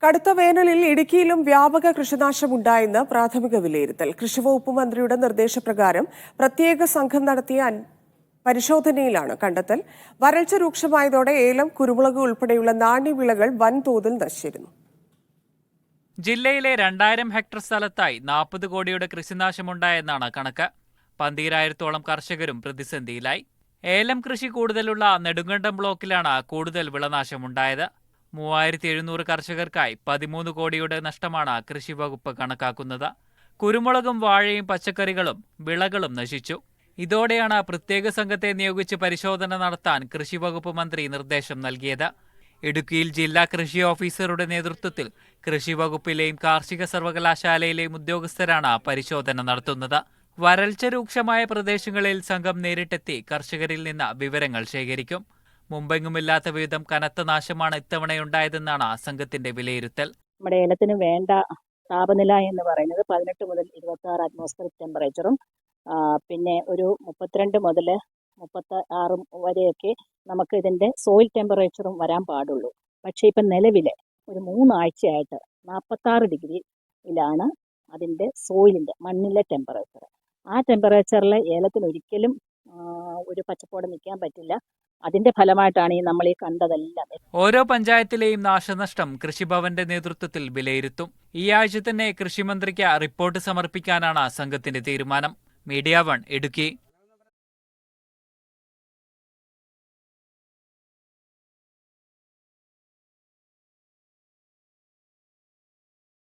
കടുത്ത വേനലിൽ ഇടുക്കിയിലും വ്യാപക കൃഷിനാശമുണ്ടായെന്ന് പ്രാഥമിക വിലയിരുത്തൽ. കൃഷിവകുപ്പ് മന്ത്രിയുടെ നിർദ്ദേശപ്രകാരം പ്രത്യേക സംഘം നടത്തിയ പരിശോധനയിലാണ് കണ്ടെത്തൽ. വരൾച്ച രൂക്ഷമായതോടെ ഏലം, കുരുമുളക് ഉൾപ്പെടെയുള്ള നാണ്യവിളകൾ വൻതോതിൽ നശിച്ചിരുന്നു. ജില്ലയിലെ 2000 ഹെക്ടർ സ്ഥലത്തായി 40 കോടിയുടെ കൃഷിനാശമുണ്ടായെന്നാണ് കണക്ക്. 12,000-ഓളം കർഷകരും പ്രതിസന്ധിയിലായി. ഏലം കൃഷി കൂടുതലുള്ള നെടുങ്കണ്ടം ബ്ലോക്കിലാണ് കൂടുതൽ വിളനാശമുണ്ടായത്. 3700 കർഷകർക്കായി 13 കോടിയുടെ നഷ്ടമാണ് കൃഷിവകുപ്പ് കണക്കാക്കുന്നത്. കുരുമുളകും വാഴയും പച്ചക്കറികളും വിളകളും നശിച്ചു. ഇതോടെയാണ് പ്രത്യേക സംഘത്തെ നിയോഗിച്ച് പരിശോധന നടത്താൻ കൃഷിവകുപ്പ് മന്ത്രി നിർദ്ദേശം നൽകിയത്. ഇടുക്കിയിൽ ജില്ലാ കൃഷി ഓഫീസറുടെ നേതൃത്വത്തിൽ കൃഷിവകുപ്പിലെയും കാർഷിക സർവകലാശാലയിലെയും ഉദ്യോഗസ്ഥരാണ് പരിശോധന നടത്തുന്നത്. വരൾച്ച രൂക്ഷമായ പ്രദേശങ്ങളിൽ സംഘം നേരിട്ടെത്തി കർഷകരിൽ നിന്ന് വിവരങ്ങൾ ശേഖരിക്കും. മുമ്പെങ്ങുമില്ലാത്ത വിധം കനത്ത നാശമാണ് ഇത്തവണയുണ്ടായതെന്നാണ് സംഘത്തിന്റെ വിലയിരുത്തൽ. നമ്മുടെ ഏലത്തിന് വേണ്ട താപനില എന്ന് പറയുന്നത് 18 മുതൽ 26 അറ്റ്മോസ്ഫിയറിക് ടെമ്പറേച്ചറും പിന്നെ ഒരു 32 മുതൽ 36 വരെയൊക്കെ നമുക്ക് ഇതിൻ്റെ സോയിൽ ടെമ്പറേച്ചറും വരാൻ പാടുള്ളൂ. പക്ഷേ ഇപ്പം നിലവിലെ ഒരു 3 ആഴ്ചയായിട്ട് 46 ഡിഗ്രിയിലാണ് അതിൻ്റെ സോയിലിൻ്റെ മണ്ണിലെ ടെമ്പറേച്ചർ. ആ ടെമ്പറേച്ചറിൽ ഏലത്തിന് ഒരിക്കലും ഒരു പച്ചപ്പോടെ നിൽക്കാൻ പറ്റില്ല. അതിന്റെ ഫലമായിട്ടാണ് നമ്മൾ ഈ കണ്ടതെല്ലാം. ഓരോ പഞ്ചായത്തിലെയും നാശനഷ്ടം കൃഷിഭവന്റെ നേതൃത്വത്തിൽ വിലയിരുത്തും. ഈ ആഴ്ച തന്നെ കൃഷിമന്ത്രിക്ക് റിപ്പോർട്ട് സമർപ്പിക്കാനാണ് സംഘത്തിന്റെ തീരുമാനം. മീഡിയ 1 ഇടുക്കി.